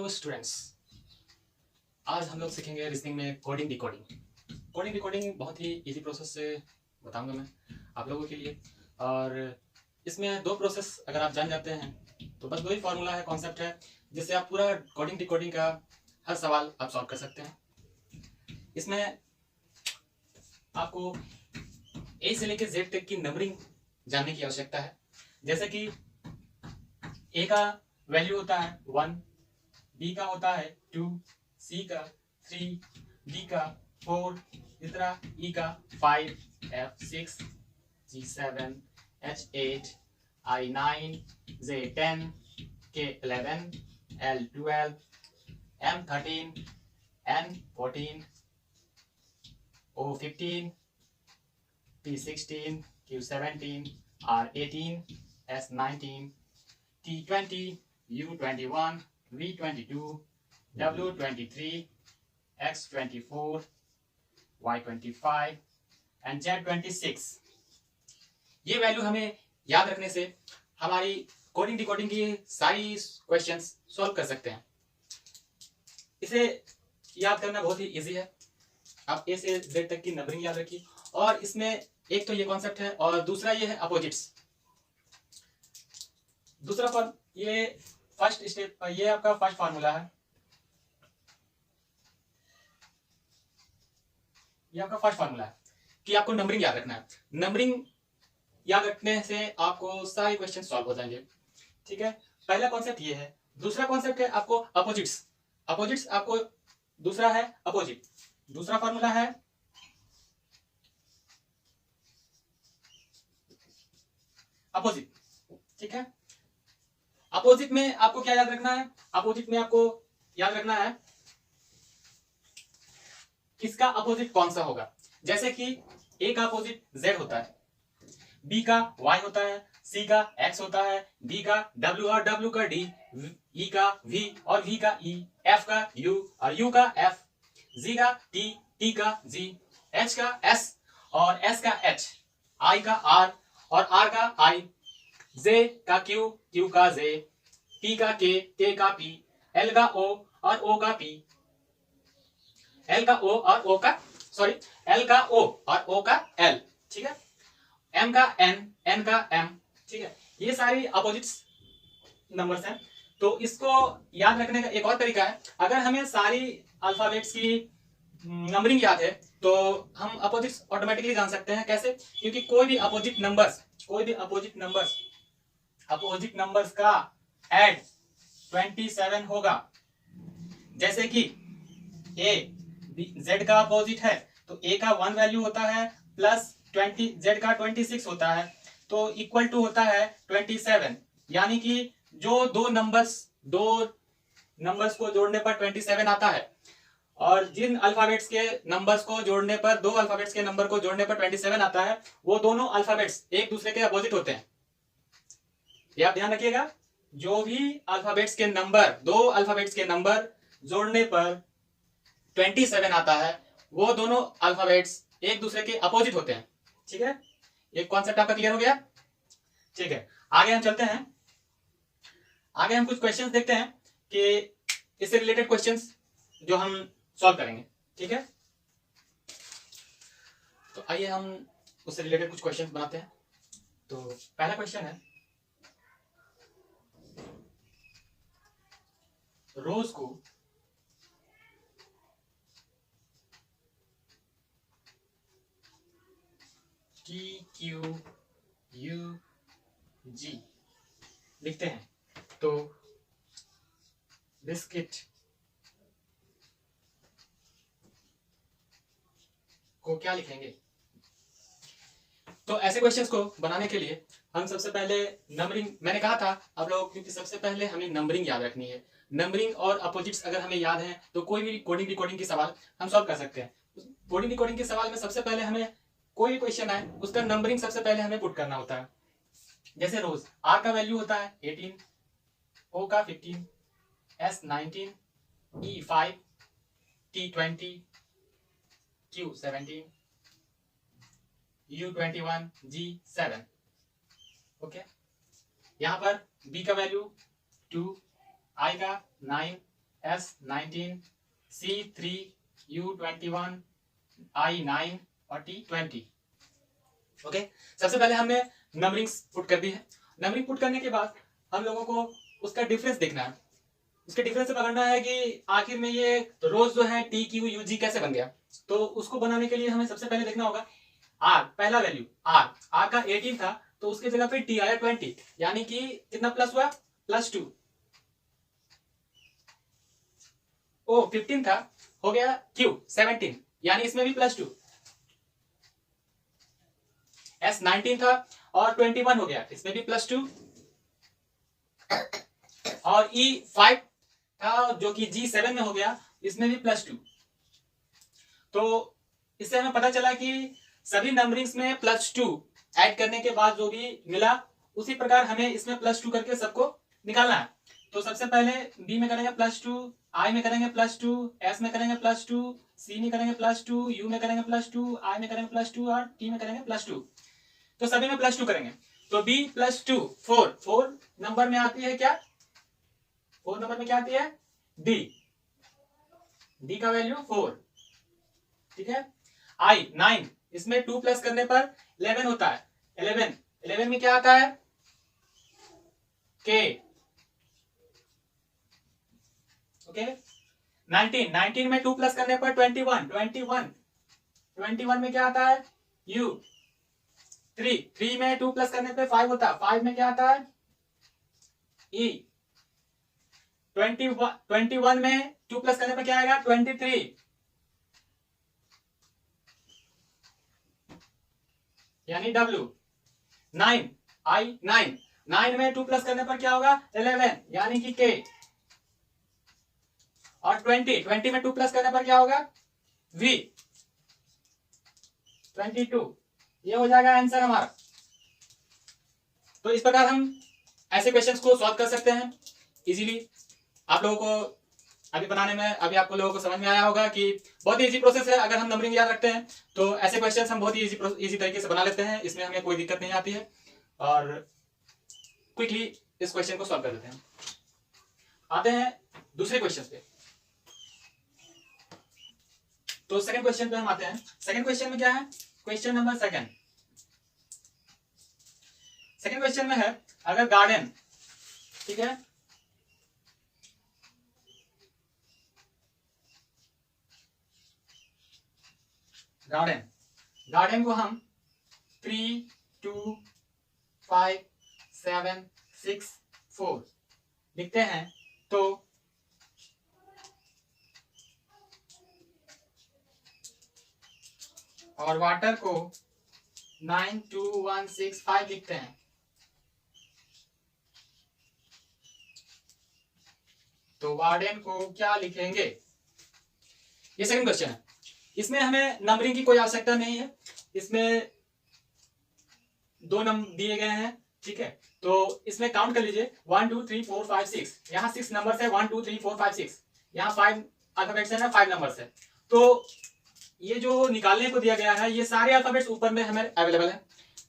Students, आज हम लोग सीखेंगे रीजनिंग में कोडिंग डिकोडिंग। कोडिंग डिकोडिंग बहुत ही इजी प्रोसेस से बताऊंगा मैं आप लोगों के लिए। और इसमें दो प्रोसेस अगर आप जान जाते हैं तो बस दो ही फॉर्मूला है, कॉन्सेप्ट है, जिससे आप पूरा कोडिंग डिकोडिंग का हर सवाल आप सॉल्व कर सकते हैं। इसमें आपको ए से लेकर जेड तक की नंबरिंग जानने की आवश्यकता है। जैसे कि ए का वैल्यू होता है 1, बी का होता है 2, सी का 3, डी का 4, इस तरह ई का 5, F 6, ji 7, H 8, I 9, J 10, K 11, L 12, M 13, N 14, O 15, P 16, Q 17, R 18, S 19, T 20, U 21, V 22, W 23, X 24, Y 25 and Z 26। ये वैल्यू हमें याद रखने से हमारी कोडिंग डिकोडिंग की सारी क्वेश्चंस सॉल्व कर सकते हैं। इसे याद करना बहुत ही इजी है। आप ए से जेड तक की नंबरिंग याद रखिए। और इसमें एक तो ये कॉन्सेप्ट है और दूसरा ये है अपोजिट्स। दूसरा फॉर्म ये फर्स्ट स्टेप, ये आपका फर्स्ट फार्मूला है। ये आपका फर्स्ट फार्मूला है कि आपको नंबरिंग याद रखना है। नंबरिंग याद रखने से आपको सारे क्वेश्चन सॉल्व हो जाएंगे। ठीक है, पहला कॉन्सेप्ट ये है। दूसरा कॉन्सेप्ट है आपको अपोजिट्स। अपोजिट्स आपको दूसरा है अपोजिट। दूसरा फार्मूला है अपोजिट। ठीक है, अपोजिट में आपको क्या याद रखना है? अपोजिट में आपको याद रखना है किसका अपोजिट कौन सा होगा। जैसे कि ए का अपोजिट जेड होता है, बी का वाई होता है, सी का एक्स होता है, डी का डब्ल्यू और डब्ल्यू का डी, ई का वी और वी का ई, एफ का यू और यू का एफ, जी का टी, टी का जी, एच का एस और एस का एच, आई का आर और आर का आई, जे का क्यू, क्यू का जे, पी का के का पी, एल का ओ और ओ का पी, एल का ओ और ओ का एल का ओ और ओ का एल। ठीक है, एम का एन, एन का एम। ठीक है, ये सारी अपोजिट्स नंबर्स हैं। तो इसको याद रखने का एक और तरीका है। अगर हमें सारी अल्फाबेट्स की नंबरिंग याद है तो हम अपोजिट्स ऑटोमेटिकली जान सकते हैं। कैसे? क्योंकि कोई भी अपोजिट नंबर्स का एड 27 होगा। जैसे कि ए जेड का अपोजिट है तो ए का 1 वैल्यू होता है प्लस 20 जेड का 26 होता है, तो इक्वल टू होता है 27। यानी कि जो दो नंबर्स को जोड़ने पर 27 आता है और जिन अल्फाबेट्स के नंबर्स को जोड़ने पर, दो अल्फाबेट्स के नंबर को जोड़ने पर 27 आता है, वो दोनों अल्फाबेट्स एक दूसरे के अपोजिट होते हैं। ये आप ध्यान रखिएगा। जो भी अल्फाबेट्स के नंबर, दो अल्फाबेट्स के नंबर जोड़ने पर 27 आता है, वो दोनों अल्फाबेट्स एक दूसरे के अपोजिट होते हैं। ठीक है, ये कॉन्सेप्ट आपका क्लियर हो गया? ठीक है, आगे हम चलते हैं। आगे हम कुछ क्वेश्चंस देखते हैं कि इससे रिलेटेड क्वेश्चंस जो हम सॉल्व करेंगे। ठीक है, तो आइए हम उससे रिलेटेड कुछ क्वेश्चंस बनाते हैं। तो पहला क्वेश्चन है, रोज को टी क्यू यू जी लिखते हैं तो बिस्किट को क्या लिखेंगे? तो ऐसे क्वेश्चंस को बनाने के लिए हम सबसे पहले नंबरिंग, मैंने कहा था आप लोग, क्योंकि सबसे पहले हमें नंबरिंग याद रखनी है। नंबरिंग और अपोजिट्स अगर हमें याद है तो कोई भी कोडिंग डिकोडिंग की सवाल हम सॉल्व कर सकते हैं। कोडिंग डिकोडिंग के सवाल में सबसे पहले हमें कोई भी क्वेश्चन आए उसका नंबरिंग सबसे पहले हमें पुट करना होता है। जैसे रोज आर का वैल्यू होता है 18, ओ का 15, एस 19, ई 5, T 20, Q 17, U 21, G 7। Okay, यहाँ पर B का वैल्यू 2, I का 9, S19, C3, U21, I9 और T20। ओके, सबसे पहले हमने नंबरिंग्स पुट कर दी है। नंबरिंग पुट करने के बाद हम लोगों को उसका डिफरेंस देखना है। उसके डिफरेंस से पकड़ना है कि आखिर में ये रोज जो है टी क्यू यू जी कैसे बन गया। तो उसको बनाने के लिए हमें सबसे पहले देखना होगा आर, पहला वैल्यू आर का 18 था तो उसकी जगह पे टी आया 20, यानी कि कितना प्लस हुआ, +2। ओ 15 था, हो गया क्यू 17, यानी इसमें भी +2। एस 19 था और 21 हो गया, इसमें भी +2। और ई 5 था जो कि जी 7 में हो गया, इसमें भी +2। तो इससे हमें पता चला कि सभी नंबरिंग्स में +2 ऐड करने के बाद जो भी मिला उसी प्रकार हमें इसमें +2 करके सबको निकालना है। तो सबसे पहले बी में करेंगे +2, आई में करेंगे +2, एस में करेंगे +2, सी में करेंगे +2, यू में करेंगे +2, आई में करेंगे +2 और टी में करेंगे +2। तो सभी में +2 करेंगे। तो बी +2 4 नंबर में आती है क्या, 4 नंबर में क्या आती है, डी का वैल्यू 4, ठीक है। आई 9, इसमें 2 प्लस करने पर 11 होता है, 11 में क्या आता है, के। ओके, 19 में 2 प्लस करने पर 21 में क्या आता है, यू। 3 में 2 प्लस करने पे 5 होता है, 5 में क्या आता है, ई। 21 में 2 प्लस करने पे क्या आएगा, 23, यानी W। 9 में 2 प्लस करने पर क्या होगा, 11, यानी कि K। और 20 में 2 प्लस करने पर क्या होगा, V। 22, ये हो जाएगा आंसर हमारा। तो इस प्रकार हम ऐसे क्वेश्चंस को सॉल्व कर सकते हैं इजीली। आप लोगों को अभी बनाने में, अभी आपको लोगों को समझ में आया होगा कि बहुत ही इजी प्रोसेस है। अगर हम नंबरिंग याद रखते हैं तो ऐसे क्वेश्चंस हम बहुत ही इजी तरीके से बना लेते हैं, इसमें हमें कोई दिक्कत नहीं आती है और क्विकली इस क्वेश्चन को सॉल्व कर देते हैं। आते हैं दूसरे क्वेश्चन पे। तो सेकंड क्वेश्चन पे हम आते हैं। सेकंड क्वेश्चन में क्या है, क्वेश्चन नंबर सेकंड क्वेश्चन में है, अगर गार्डन, ठीक है, गार्डन को हम 3, 2, 5, 7, 6, 4 लिखते हैं। तो और वाटर को 9, 2, 1, 6, 5 लिखते हैं। तो गार्डन को क्या लिखेंगे, ये सेकंड क्वेश्चन है। इसमें हमें नंबरिंग की कोई आवश्यकता नहीं है, इसमें 2 नंबर दिए गए हैं, ठीक है। तो इसमें काउंट कर लीजिए 1, 2, 3, 4, 5, 6, यहाँ 6 नंबर है, 1, 2, 3, 4, 5, 6, यहाँ 5 अल्फाबेट्स है ना, 5 नंबर है। तो ये जो निकालने को दिया गया है ये सारे अल्फाबेट्स ऊपर में हमें अवेलेबल है,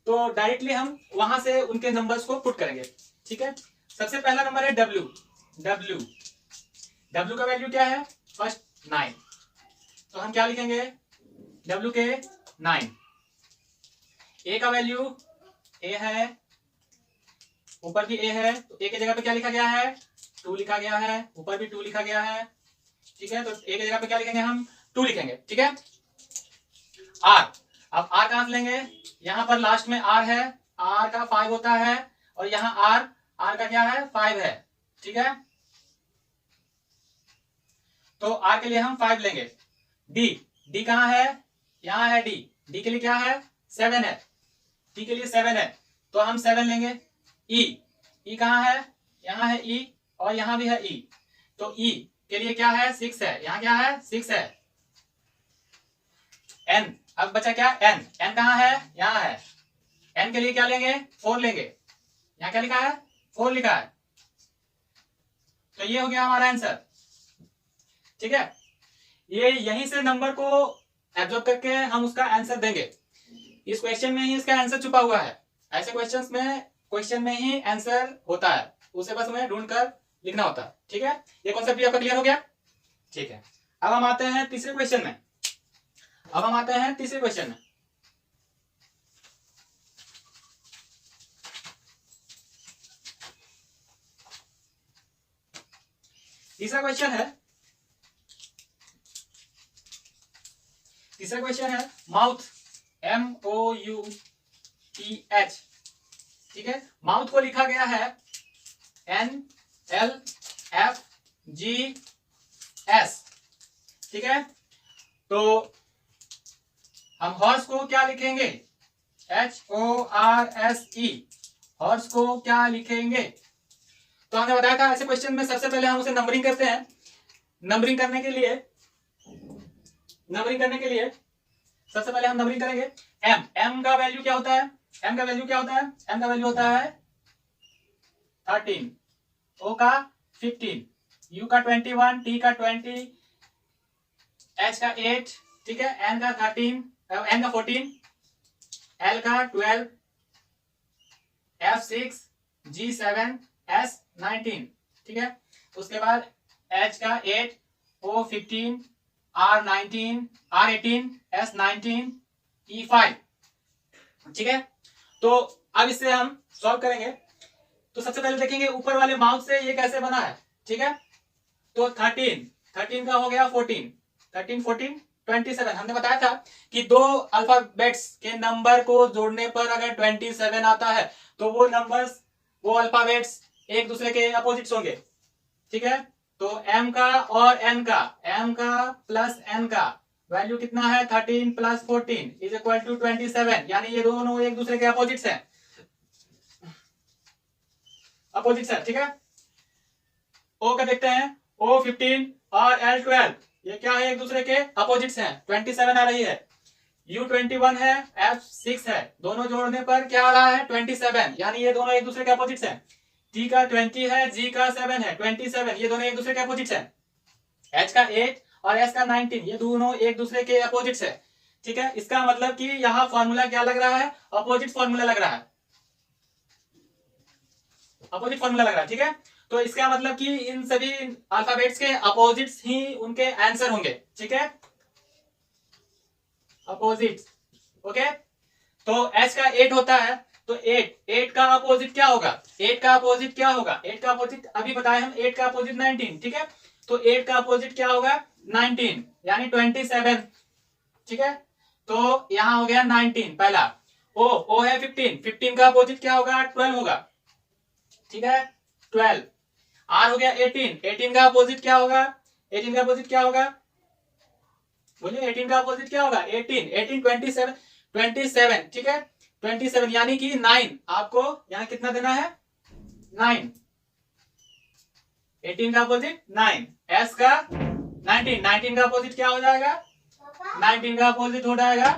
तो डायरेक्टली हम वहां से उनके नंबर्स को पुट करेंगे, ठीक है। सबसे पहला नंबर है W का वैल्यू क्या है, फर्स्ट 9, तो हम क्या लिखेंगे, W के 9। A का वैल्यू A है, ऊपर भी A है, तो A की जगह पे क्या लिखा गया है, 2 लिखा गया है, ऊपर भी 2 लिखा गया है, ठीक है। तो A की जगह पे क्या लिखेंगे, हम 2 लिखेंगे, ठीक है। R, अब R कहां से लेंगे, यहां पर लास्ट में R है, R का 5 होता है, और यहाँ R का क्या है, 5 है, ठीक है। तो R के लिए हम 5 लेंगे। D कहां है, यहां है D के लिए क्या है, 7 है, D के लिए 7 है, तो हम 7 लेंगे। E कहां है, यहां है E, और यहां भी है E, तो E के लिए क्या है, 6 है, यहां क्या है, 6 है। N, अब बचा क्या, N कहां है, यहां है, N के लिए क्या लेंगे, 4 लेंगे, यहां क्या लिखा है, 4 लिखा है। तो ये हो गया हमारा आंसर, ठीक है। ये यहीं से नंबर को एब्जॉर्ब करके हम उसका आंसर देंगे। इस क्वेश्चन में ही इसका आंसर छुपा हुआ है। ऐसे क्वेश्चन में ही आंसर होता है, उसे बस हमें ढूंढ कर लिखना होता है। ठीक है, ये कॉन्सेप्ट भी आपका क्लियर हो गया। ठीक है, अब हम आते हैं तीसरे क्वेश्चन में। तीसरा क्वेश्चन है माउथ, MOUTH। ठीक है, माउथ को लिखा गया है NLFGS। ठीक है, तो हम हॉर्स को क्या लिखेंगे? HORSE। हॉर्स को क्या लिखेंगे? तो हमने बताया था ऐसे क्वेश्चन में सबसे पहले हम उसे नंबरिंग करते हैं। नंबरिंग करने के लिए सबसे पहले हम नंबरिंग करेंगे। M का वैल्यू क्या होता है? M का वैल्यू होता है 13, O का 15, U का 21, T का 20, H का 8, ठीक है, N का 13, N का 14, L का 12, F 6, G 7, S 19। ठीक है, उसके बाद H का 8, O 15, R 19, R 18, S 19, E 5। ठीक है, तो अब इससे हम सॉल्व करेंगे। तो सबसे पहले देखेंगे ऊपर वाले माउथ से ये कैसे बना है। ठीक है, तो 13 का हो गया 14, 13 14 27। हमने बताया था कि दो अल्फाबेट्स के नंबर को जोड़ने पर अगर 27 आता है तो वो नंबर्स, वो अल्फाबेट्स एक दूसरे के अपोजिट्स होंगे। ठीक है, तो M का और N का, M का प्लस N का वैल्यू कितना है? 13 प्लस 14 इज इक्वल टू 27, यानी ये दोनों एक दूसरे के अपोजिट्स हैं। ठीक है, O का देखते हैं, O 15 और L 12 ये क्या है? एक दूसरे के अपोजिट्स हैं। 27 आ रही है, U 21 है, F 6 है, दोनों जोड़ने पर क्या आ रहा है? 27, यानी ये दोनों एक दूसरे के अपोजिट्स हैं। T का 20 है, G का 7 है, 27, ये दोनों एक दूसरे के अपोजिट्स हैं। H का 8 और S का 19, ये दोनों एक दूसरे के अपोजिट्स है। ठीक है, इसका मतलब कि यहाँ फॉर्मूला क्या लग रहा है? अपोजिट फॉर्मूला लग रहा है, अपोजिट फॉर्मूला लग रहा है। ठीक है, तो इसका मतलब कि इन सभी अल्फाबेट्स के अपोजिट्स ही उनके आंसर होंगे। ठीक है, अपोजिट्स। ओके, तो H का 8 होता है, तो 8 का अपोजिट क्या होगा? 8 का अपोजिट क्या होगा? 8 का अपोजिट अभी बताया हम, 8 का अपोजिट 19। ठीक है, तो 8 का अपोजिट क्या होगा? 19, यानी 27। ठीक है, तो यहां हो गया 19 पहला। O है 15, 15 का अपोजिट क्या होगा? 12 होगा। ठीक है, 12। R हो गया 18, 18 का अपोजिट क्या होगा? 18 का अपोजिट क्या होगा? बोलिए, 18 का अपोजिट क्या होगा? 18, 27, 27। ठीक है, 27 यानी कि 9। आपको यहाँ कितना देना है? 9। 18 का अपोजिट 9, S का 19, 19 का अपोजिट क्या हो जाएगा? 19 का अपोजिट हो जाएगा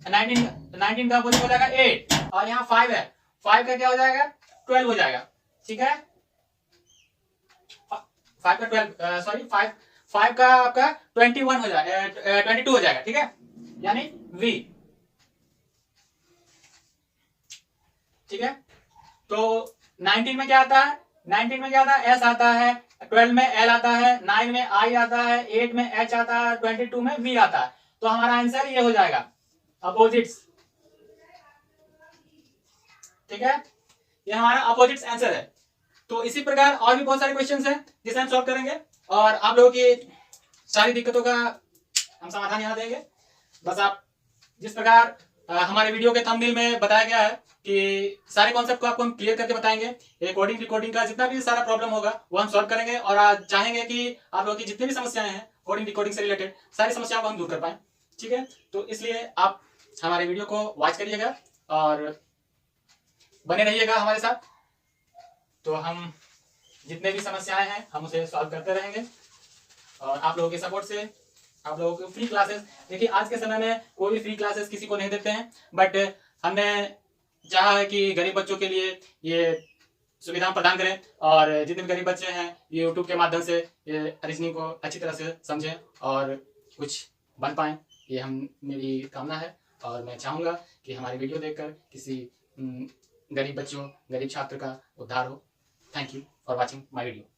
19 का अपोजिट हो जाएगा 8, और यहाँ 5 है, 5 का क्या हो जाएगा? 12 हो जाएगा। ठीक है, 5 का 12, सॉरी 5 का आपका 21 हो जाएगा, 22 हो जाएगा। ठीक है, यानी V। ठीक है, तो 19 में क्या आता है? 19 में क्या आता है? S आता है, 12 में L आता है, 9 में I आता है, 8 में H आता है, 22 में V आता है। तो हमारा आंसर ये हो जाएगा, अपोजिट्स। ठीक है, ये हमारा अपोजिट्स आंसर है। तो इसी प्रकार और भी बहुत सारे क्वेश्चंस हैं जिसे हम सॉल्व करेंगे, और आप लोगों की सारी दिक्कतों का हम समाधान यहाँ देंगे। बस आप जिस प्रकार हमारे वीडियो के थंबनेल में बताया गया है कि सारे कॉन्सेप्ट को आपको हम क्लियर करके बताएंगे। ये कोडिंग रिकॉर्डिंग का जितना भी सारा प्रॉब्लम होगा वो हम सॉल्व करेंगे, और आज चाहेंगे कि आप लोगों की जितनी भी समस्याएं हैं कोडिंग रिकॉर्डिंग से रिलेटेड, सारी समस्याओं को हम दूर कर पाए। ठीक है, तो इसलिए आप हमारे वीडियो को वॉच करिएगा और बने रहिएगा हमारे साथ। तो हम जितने भी समस्याएं हैं हम उसे सॉल्व करते रहेंगे, और आप लोगों के सपोर्ट से आप लोगों को फ्री क्लासेस, देखिए आज के समय में कोई भी फ्री क्लासेस किसी को नहीं देते हैं, बट हमने चाहा है कि गरीब बच्चों के लिए ये सुविधा प्रदान करें, और जितने भी गरीब बच्चे हैं ये यूट्यूब के माध्यम से ये रीजनिंग को अच्छी तरह से समझें और कुछ बन पाएं, ये मेरी कामना है। और मैं चाहूँगा कि हमारी वीडियो देखकर किसी गरीब बच्चों, गरीब छात्र का उद्धार हो। Thank you for watching my video.